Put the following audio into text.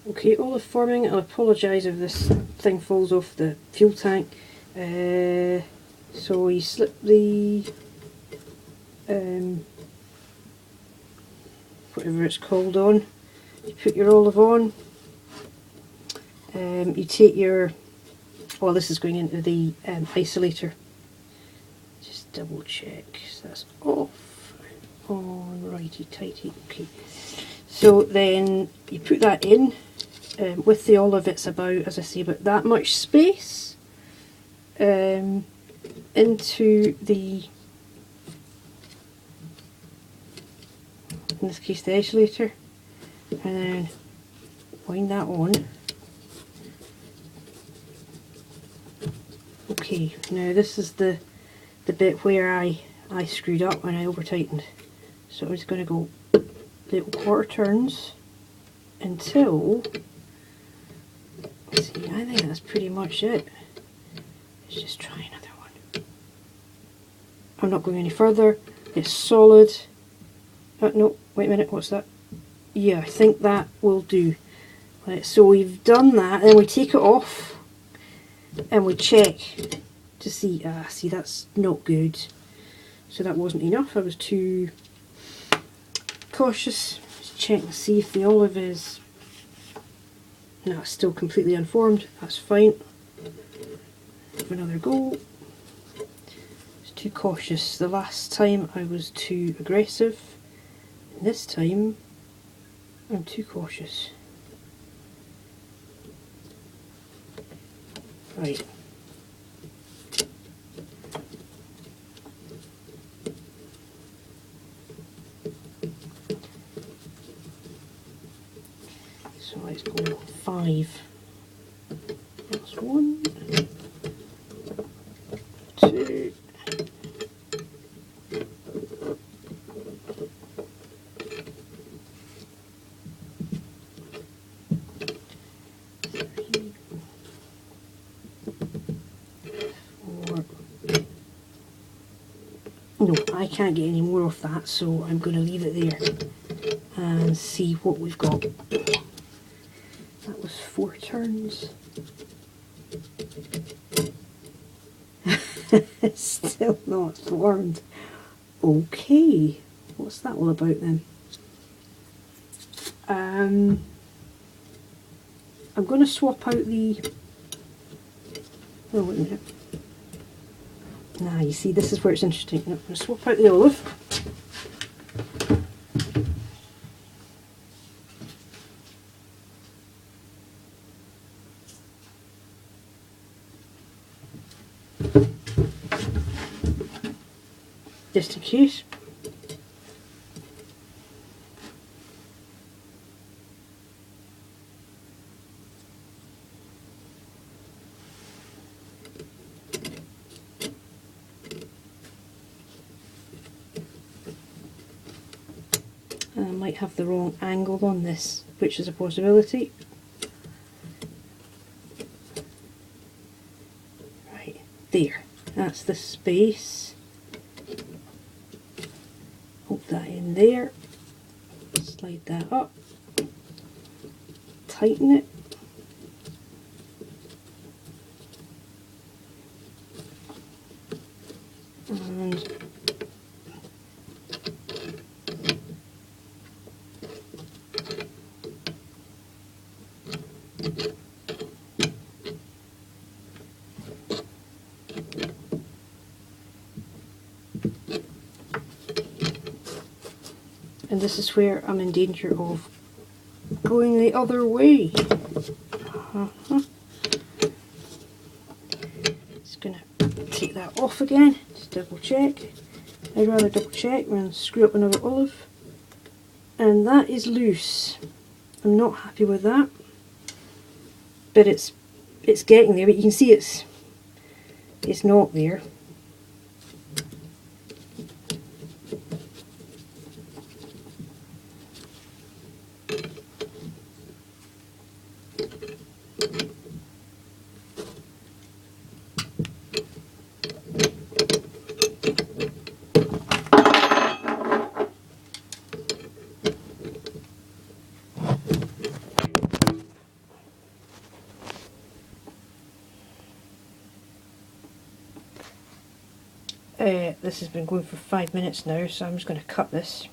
Okay, olive forming. I apologise if this thing falls off the fuel tank. So you slip the whatever it's called on. You put your olive on. You take your, well, this is going into the isolator. Just double check. So that's off. On, righty tighty. Okay. So then you put that in. With the olive, it's about, as I say, about that much space into the, in this case, the isolator, and then wind that on. Okay, now this is the bit where I screwed up when I over tightened. So I'm just going to go little quarter turns until, let's see, I think that's pretty much it. Let's just try another one. I'm not going any further. It's solid. No, wait a minute, what's that? Yeah, I think that will do. Right, so we've done that, and then we take it off and we check to see, see, that's not good. So that wasn't enough, I was too cautious. Just check and see if the olive is, no, it's still completely unformed, that's fine. Have another go. It's too cautious. The last time I was too aggressive, and this time I'm too cautious. Right. So let's go 5. That's 1, 2, 3, 4. No, I can't get any more of that, so I'm going to leave it there and see what we've got. That was 4 turns. It's still not formed. Okay, what's that all about then? I'm going to swap out the, oh wait a minute. Nah, you see, this is where it's interesting. I'm going to swap out the olive. Just in case. I might have the wrong angle on this, which is a possibility. Right, there. That's the space. Put that in there. Slide that up. Tighten it. And this is where I'm in danger of going the other way. Just going to take that off again, just double check. I'd rather double check rather than screw up another olive. And that is loose. I'm not happy with that, but it's getting there. But you can see it's not there. This has been going for 5 minutes now, so I'm just going to cut this.